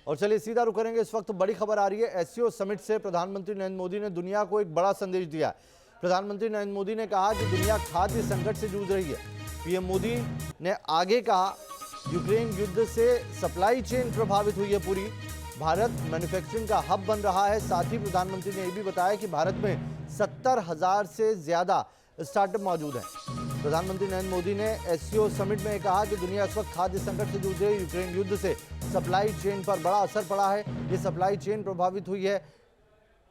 और चलिए सीधा रुक करेंगे। इस वक्त बड़ी खबर आ रही है एससीओ समिट से। प्रधानमंत्री नरेंद्र मोदी ने दुनिया को एक बड़ा संदेश दिया। प्रधानमंत्री नरेंद्र मोदी ने कहा कि दुनिया खाद्य संकट से जूझ रही है। पीएम मोदी ने आगे कहा, यूक्रेन युद्ध से सप्लाई चेन प्रभावित हुई है पूरी। भारत मैन्युफैक्चरिंग का हब बन रहा है। साथ ही प्रधानमंत्री ने यह भी बताया कि भारत में 70,000 से ज्यादा स्टार्टअप मौजूद हैं। प्रधानमंत्री नरेंद्र मोदी ने एससीओ समिट में कहा कि दुनिया इस वक्त खाद्य संकट से जूझ रही है। यूक्रेन युद्ध से सप्लाई चेन पर बड़ा असर पड़ा है। ये सप्लाई चेन प्रभावित हुई है।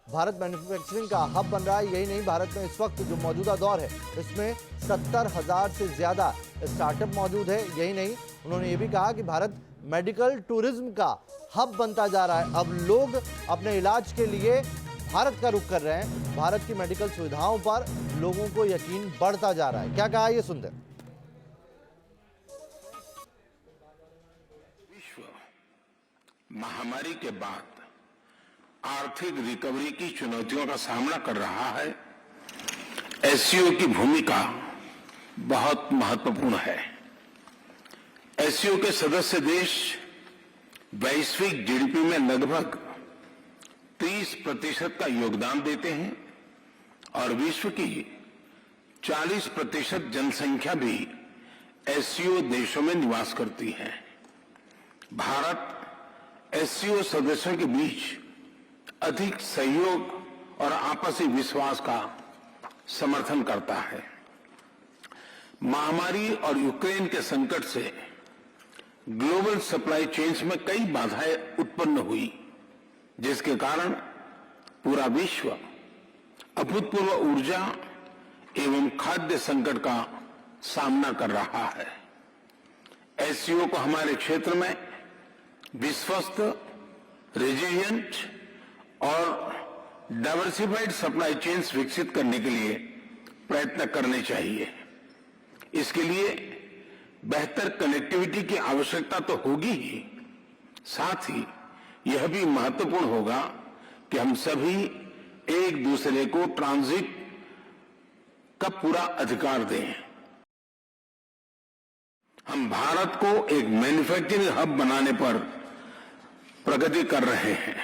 भारत मैन्युफैक्चरिंग का हब बन रहा है। यही नहीं, भारत में इस वक्त जो मौजूदा दौर है इसमें 70,000 से ज्यादा स्टार्टअप मौजूद है। यही नहीं, उन्होंने ये भी कहा कि भारत मेडिकल टूरिज्म का हब बनता जा रहा है। अब लोग अपने इलाज के लिए भारत का रुख कर रहे हैं। भारत की मेडिकल सुविधाओं पर लोगों को यकीन बढ़ता जा रहा है। क्या कहा, ये सुनते हैं। विश्व महामारी के बाद आर्थिक रिकवरी की चुनौतियों का सामना कर रहा है। एससीओ की भूमिका बहुत महत्वपूर्ण है। एससीओ के सदस्य देश वैश्विक जीडीपी में लगभग 30% का योगदान देते हैं और विश्व की 40% जनसंख्या भी एससीओ देशों में निवास करती है। भारत एससीओ सदस्यों के बीच अधिक सहयोग और आपसी विश्वास का समर्थन करता है। महामारी और यूक्रेन के संकट से ग्लोबल सप्लाई चेन्स में कई बाधाएं उत्पन्न हुई, जिसके कारण पूरा विश्व अभूतपूर्व ऊर्जा एवं खाद्य संकट का सामना कर रहा है। एससीओ को हमारे क्षेत्र में विश्वस्त, रेजिलिएंट और डाइवर्सिफाइड सप्लाई चेन्स विकसित करने के लिए प्रयत्न करने चाहिए। इसके लिए बेहतर कनेक्टिविटी की आवश्यकता तो होगी ही, साथ ही यह भी महत्वपूर्ण होगा कि हम सभी एक दूसरे को ट्रांजिट का पूरा अधिकार दें। हम भारत को एक मैन्युफैक्चरिंग हब बनाने पर प्रगति कर रहे हैं।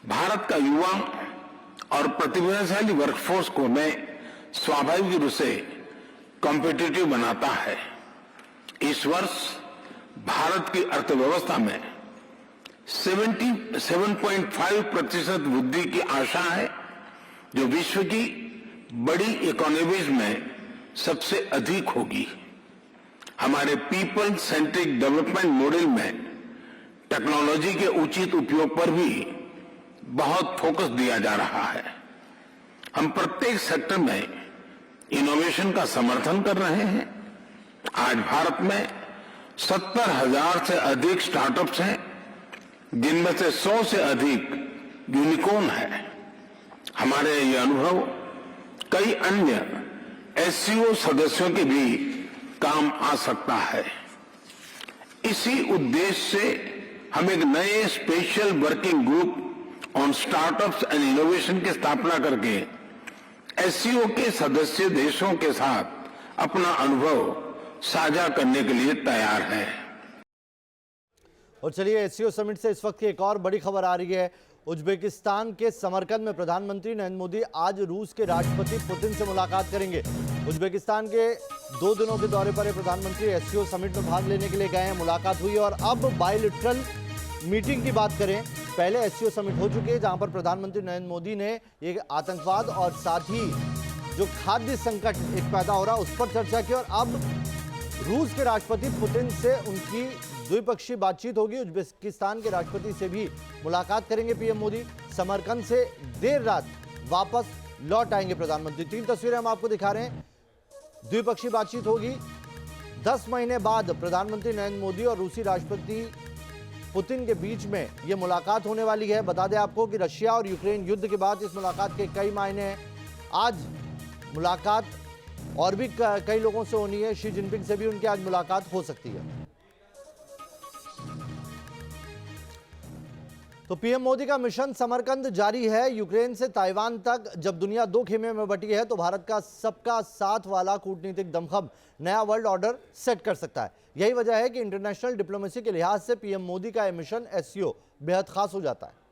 भारत का युवा और प्रतिभाशाली वर्कफोर्स को मैं स्वाभाविक रूप से कॉम्पिटिटिव बनाता है। इस वर्ष भारत की अर्थव्यवस्था में 7.5% वृद्धि की आशा है, जो विश्व की बड़ी इकोनॉमीज में सबसे अधिक होगी। हमारे पीपल सेंट्रिक डेवलपमेंट मॉडल में टेक्नोलॉजी के उचित उपयोग पर भी बहुत फोकस दिया जा रहा है। हम प्रत्येक सेक्टर में इनोवेशन का समर्थन कर रहे हैं। आज भारत में 70,000 से अधिक स्टार्टअप्स हैं, जिनमें से 100 से अधिक यूनिकॉर्न है। हमारे ये अनुभव कई अन्य एससीओ सदस्यों के भी काम आ सकता है। इसी उद्देश्य से हम एक नए special working group on startups and innovation की स्थापना करके एससीओ के सदस्य देशों के साथ अपना अनुभव साझा करने के लिए तैयार है। और चलिए एससीओ समिट से इस वक्त की एक और बड़ी खबर आ रही है। उज्बेकिस्तान के समरकंद में प्रधानमंत्री नरेंद्र मोदी आज रूस के राष्ट्रपति पुतिन से मुलाकात करेंगे। उज्बेकिस्तान के 2 दिनों के दौरे पर प्रधानमंत्री एससीओ समिट में भाग लेने के लिए गए हैं। मुलाकात हुई और अब बायलैटरल मीटिंग की बात करें, पहले एससीओ समिट हो चुकी है, जहां पर प्रधानमंत्री नरेंद्र मोदी ने एक आतंकवाद और साथ ही जो खाद्य संकट एक पैदा हो रहा है उस पर चर्चा की। और अब रूस के राष्ट्रपति पुतिन से उनकी द्विपक्षीय बातचीत होगी। उज्बेकिस्तान के राष्ट्रपति से भी मुलाकात करेंगे पीएम मोदी। समरकंद से देर रात वापस लौट आएंगे प्रधानमंत्री। 3 तस्वीरें हम आपको दिखा रहे हैं। द्विपक्षीय बातचीत होगी। 10 महीने बाद प्रधानमंत्री नरेंद्र मोदी और रूसी राष्ट्रपति पुतिन के बीच में यह मुलाकात होने वाली है। बता दें आपको कि रशिया और यूक्रेन युद्ध के बाद इस मुलाकात के कई मायने हैं। आज मुलाकात और भी कई लोगों से होनी है। शी जिनपिंग से भी उनकी आज मुलाकात हो सकती है। तो पीएम मोदी का मिशन समरकंद जारी है। यूक्रेन से ताइवान तक जब दुनिया दो खेमे में बटी है तो भारत का सबका साथ वाला कूटनीतिक दमखम नया वर्ल्ड ऑर्डर सेट कर सकता है। यही वजह है कि इंटरनेशनल डिप्लोमेसी के लिहाज से पीएम मोदी का यह मिशन एससीओ बेहद खास हो जाता है।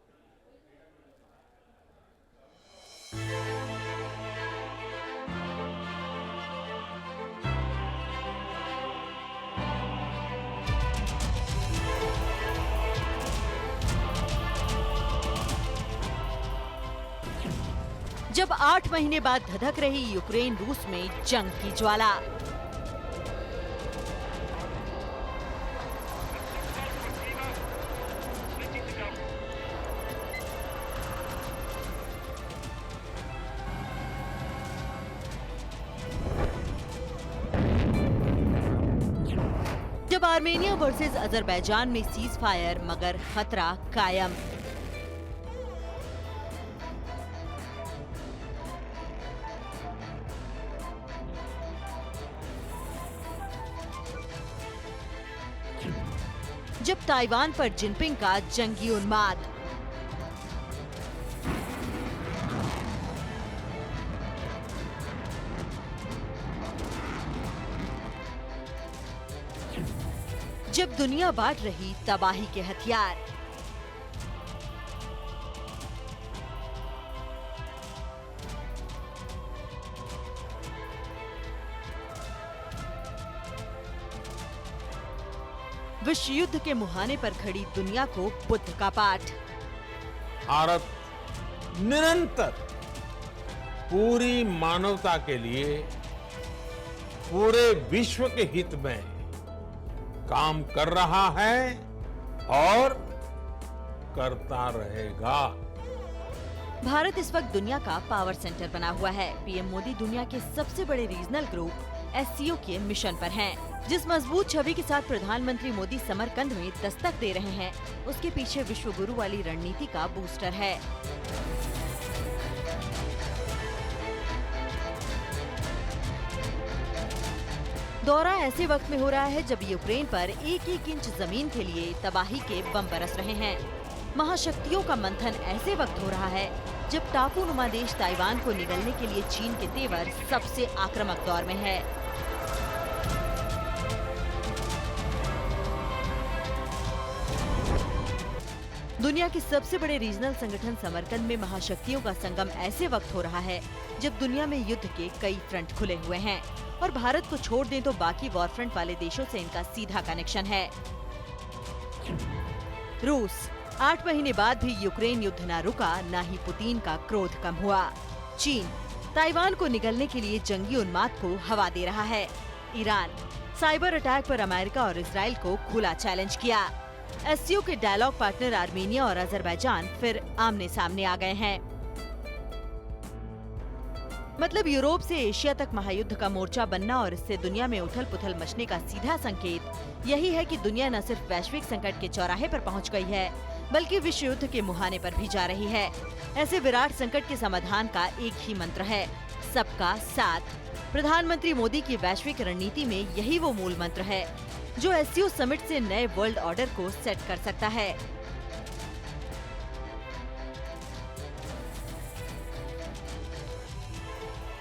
जब 8 महीने बाद धधक रही यूक्रेन रूस में जंग की ज्वाला। जब आर्मेनिया वर्सेस अजरबैजान में सीज फायर मगर खतरा कायम। जब ताइवान पर जिनपिंग का जंगी उन्माद। जब दुनिया बांट रही तबाही के हथियार। विश्व युद्ध के मुहाने पर खड़ी दुनिया को बुद्ध का पाठ। भारत निरंतर पूरी मानवता के लिए पूरे विश्व के हित में काम कर रहा है और करता रहेगा। भारत इस वक्त दुनिया का पावर सेंटर बना हुआ है। पीएम मोदी दुनिया के सबसे बड़े रीजनल ग्रुप एससीओ के मिशन पर हैं। जिस मजबूत छवि के साथ प्रधानमंत्री मोदी समरकंद में दस्तक दे रहे हैं, उसके पीछे विश्व गुरु वाली रणनीति का बूस्टर है। दौरा ऐसे वक्त में हो रहा है जब यूक्रेन पर एक एक इंच जमीन के लिए तबाही के बम बरस रहे हैं। महाशक्तियों का मंथन ऐसे वक्त हो रहा है जब टापू नुमा देश ताइवान को निगलने के लिए चीन के तेवर सबसे आक्रामक दौर में है। दुनिया के सबसे बड़े रीजनल संगठन समरकंद में महाशक्तियों का संगम ऐसे वक्त हो रहा है जब दुनिया में युद्ध के कई फ्रंट खुले हुए हैं और भारत को छोड़ दें तो बाकी वॉर फ्रंट वाले देशों से इनका सीधा कनेक्शन है। रूस 8 महीने बाद भी यूक्रेन युद्ध न रुका, न ही पुतिन का क्रोध कम हुआ। चीन ताइवान को निगलने के लिए जंगी उन्माद को हवा दे रहा है। ईरान साइबर अटैक पर अमेरिका और इजराइल को खुला चैलेंज किया। एससीओ के डायलॉग पार्टनर आर्मेनिया और अजरबैजान फिर आमने सामने आ गए हैं। मतलब यूरोप से एशिया तक महायुद्ध का मोर्चा बनना और इससे दुनिया में उथल पुथल मचने का सीधा संकेत यही है कि दुनिया न सिर्फ वैश्विक संकट के चौराहे पर पहुंच गई है, बल्कि विश्व युद्ध के मुहाने पर भी जा रही है। ऐसे विराट संकट के समाधान का एक ही मंत्र है, सबका साथ। प्रधानमंत्री मोदी की वैश्विक रणनीति में यही वो मूल मंत्र है जो एससीओ समिट से नए वर्ल्ड ऑर्डर को सेट कर सकता है।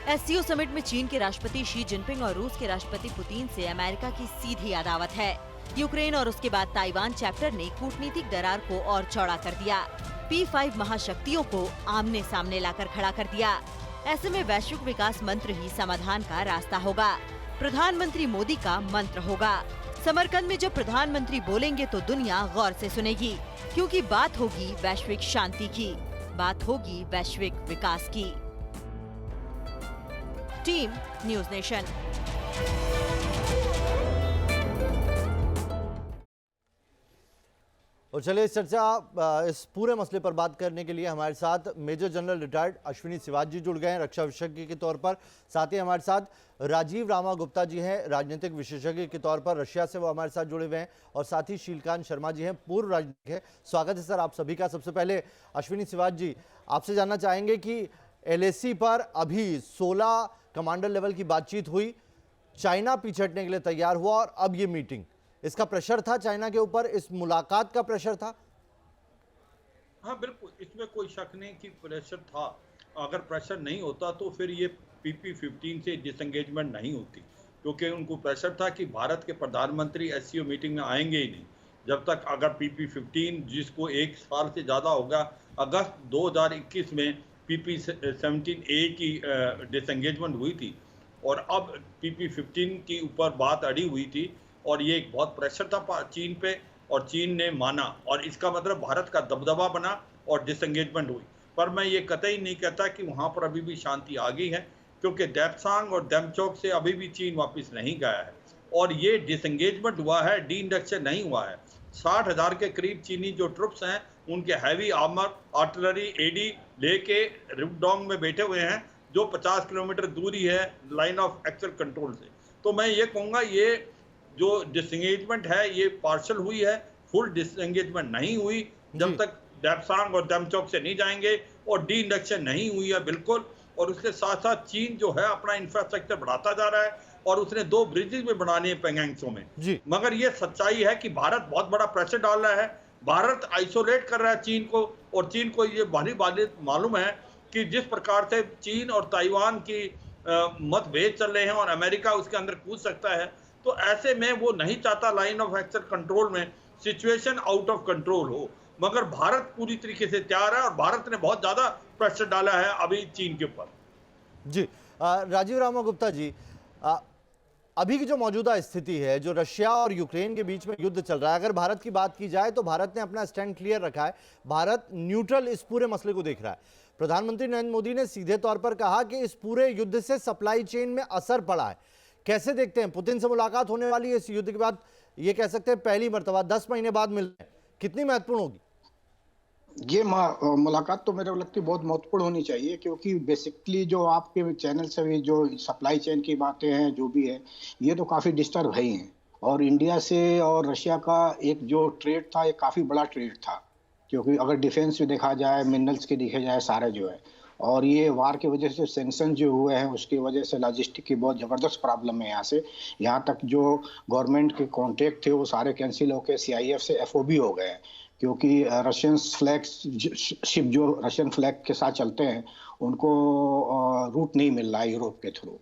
एससीओ समिट में चीन के राष्ट्रपति शी जिनपिंग और रूस के राष्ट्रपति पुतिन से अमेरिका की सीधी अदावत है। यूक्रेन और उसके बाद ताइवान चैप्टर ने कूटनीतिक दरार को और चौड़ा कर दिया। P5 महाशक्तियों को आमने सामने लाकर खड़ा कर दिया। ऐसे में वैश्विक विकास मंत्र ही समाधान का रास्ता होगा, प्रधानमंत्री मोदी का मंत्र होगा। समरकंद में जब प्रधानमंत्री बोलेंगे तो दुनिया गौर से सुनेगी, क्योंकि बात होगी वैश्विक शांति की, बात होगी वैश्विक विकास की। Team news nation. और चलिए इस इस पूरे मसले पर बात करने के लिए हमारे साथ major general retired Ashwini Shivaji ji जुड़ गए हैं रक्षा विशेषज्ञ के तौर पर। साथ ही हमारे साथ राजीव रामा गुप्ता जी हैं, राजनीतिक विशेषज्ञ के तौर पर, रशिया से वो हमारे साथ जुड़े हुए हैं। और साथ ही शीलकांत शर्मा जी हैं, पूर्व राजनीतिक हैं। स्वागत है सर आप सभी का। सबसे पहले अश्विनी शिवाजी जी, आपसे जानना चाहेंगे कि LAC पर अभी 16 कमांडर लेवल की बातचीत हुई, चाइना पीछे हटने के लिए तैयार हुआ और अब ये मीटिंग, इसका प्रेशर था चाइना के ऊपर, इस मुलाकात का प्रेशर था? हाँ, बिल्कुल, इसमें कोई शक नहीं कि प्रेशर था। अगर प्रेशर नहीं होता तो फिर ये PP-15 से डिसएंगेजमेंट नहीं होती, क्योंकि उनको प्रेशर था कि भारत के प्रधानमंत्री एससीओ मीटिंग में आएंगे ही नहीं। जब तक अगर PP-15 जिसको 1 साल से ज़्यादा होगा, अगस्त 2021 में PP-17A की डिसएंगेजमेंट हुई थी और अब PP-15 के ऊपर बात अड़ी हुई थी और ये एक बहुत प्रेशर था चीन पे और चीन ने माना और इसका मतलब भारत का दबदबा बना और डिसएंगेजमेंट हुई। पर मैं ये कतई नहीं कहता कि वहाँ पर अभी भी शांति आ गई है, क्योंकि डेप्सांग और डेमचोक से अभी भी चीन वापस नहीं गया है और ये डिसएंगेजमेंट हुआ है, डी इंडक्शन नहीं हुआ है। 60,000 के करीब चीनी जो ट्रुप्स हैं, उनके हैवी आर्मर, आर्टिलरी, एडी लेके रुकडोंग में बैठे हुए हैं, जो 50 किलोमीटर दूरी है लाइन ऑफ एक्चुअल कंट्रोल से। तो मैं ये कहूँगा ये जो डिसएंगेजमेंट है ये पार्शल हुई है, फुल डिसएंगेजमेंट नहीं हुई जब तक डेप्सांग और डेमचोक से नहीं जाएंगे और डी इंडक्शन नहीं हुई है बिल्कुल। और उसके साथ साथ चीन जो है अपना इंफ्रास्ट्रक्चर बढ़ाता जा रहा है और उसने 2 ब्रिजेस भी बनाने हैं पेंगेंगसो में। मगर ये सच्चाई है कि भारत बहुत बड़ा प्रेशर डाल रहा है, भारत आइसोलेट कर रहा है चीन को और चीन को ये भारी बात मालूम है कि जिस प्रकार से चीन और ताइवान की मतभेद चल रहे हैं और अमेरिका उसके अंदर कूद सकता है, तो ऐसे में वो नहीं चाहता लाइन ऑफ एक्चुअल कंट्रोल में सिचुएशन आउट ऑफ कंट्रोल हो। मगर भारत पूरी तरीके से तैयार है और भारत ने बहुत ज्यादा प्रेशर डाला है अभी चीन के ऊपर। जी राजीव रामागुप्ता जी, अभी की जो मौजूदा स्थिति है, जो रशिया और यूक्रेन के बीच में युद्ध चल रहा है, अगर भारत की बात की जाए तो भारत ने अपना स्टैंड क्लियर रखा है, भारत न्यूट्रल इस पूरे मसले को देख रहा है। प्रधानमंत्री नरेंद्र मोदी ने सीधे तौर पर कहा कि इस पूरे युद्ध से सप्लाई चेन में असर पड़ा है। कैसे देखते हैं, पुतिन से मुलाकात होने वाली है इस युद्ध के बाद, ये कह सकते हैं पहली मर्तबा 10 महीने बाद मिल रहे हैं, कितनी महत्वपूर्ण होगी? ये मुलाकात तो मेरे को लगती है बहुत महत्वपूर्ण होनी चाहिए, क्योंकि बेसिकली जो आपके चैनल से भी जो सप्लाई चेन की बातें हैं जो भी है, ये तो काफ़ी डिस्टर्ब है ही हैं। और इंडिया से और रशिया का एक जो ट्रेड था, ये काफ़ी बड़ा ट्रेड था, क्योंकि अगर डिफेंस में देखा जाए, मिनरल्स के देखे जाए, सारे जो है, और ये वार की वजह से सैंक्शन जो हुए हैं उसकी वजह से लॉजिस्टिक की बहुत ज़बरदस्त प्रॉब्लम है। यहाँ तक जो गवर्नमेंट के कॉन्ट्रैक्ट थे वो सारे कैंसिल होकर CIF से FOB हो गए हैं, क्योंकि रशियन फ्लैग शिप जो रशियन फ्लैग के साथ चलते हैं उनको रूट नहीं मिल रहा है यूरोप के थ्रू।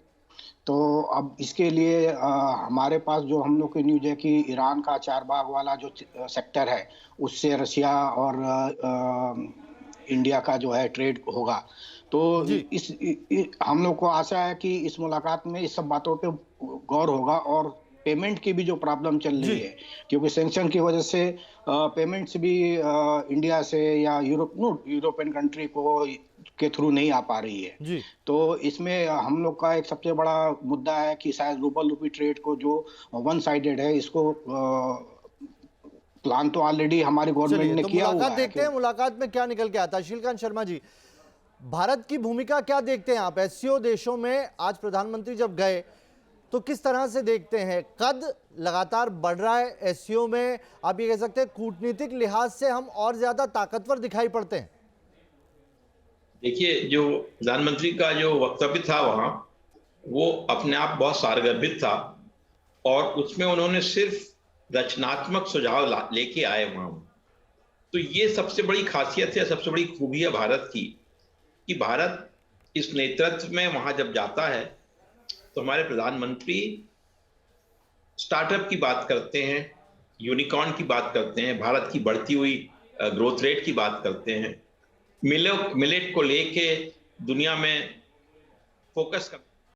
तो अब इसके लिए हमारे पास जो हम लोग की न्यूज़ है कि ईरान का चारबाग वाला जो सेक्टर है उससे रशिया और इंडिया का जो है ट्रेड होगा। तो हम लोग को आशा है कि इस मुलाकात में इस सब बातों पे गौर होगा और पेमेंट की भी जो प्रॉब्लम चल रही है, क्योंकि सैंक्शन की वजह से पेमेंट्स भी इंडिया से या यूरोपियन कंट्री को के थ्रू नहीं आ पा रही है। तो इसमें हम लोग का एक सबसे बड़ा मुद्दा है कि शायद रूबल रूपी ट्रेड को जो वन साइडेड है, इसको प्लान तो ऑलरेडी हमारी गवर्नमेंट ने किया हुआ है। देखते हैं मुलाकात में क्या निकल के आता है। शीलकांत शर्मा जी, भारत की भूमिका क्या देखते हैं आप? SCO देशों में आज प्रधानमंत्री जब गए तो किस तरह से देखते हैं? कद लगातार बढ़ रहा है SCO में, आप ये कह सकते हैं कूटनीतिक लिहाज से हम और ज्यादा ताकतवर दिखाई पड़ते हैं। देखिए, जो प्रधानमंत्री का जो वक्तव्य था वहां, वो अपने आप बहुत सारगर्भित था और उसमें उन्होंने सिर्फ रचनात्मक सुझाव लेके आए वहां। तो ये सबसे बड़ी खासियत है, सबसे बड़ी खूबी है भारत की, कि भारत इस नेतृत्व में वहां जब जाता है तो हमारे प्रधानमंत्री स्टार्टअप की बात करते हैं, यूनिकॉर्न की बात करते हैं, भारत की बढ़ती हुई ग्रोथ रेट की बात करते हैं, मिलेट को लेके दुनिया में फोकस करते हैं।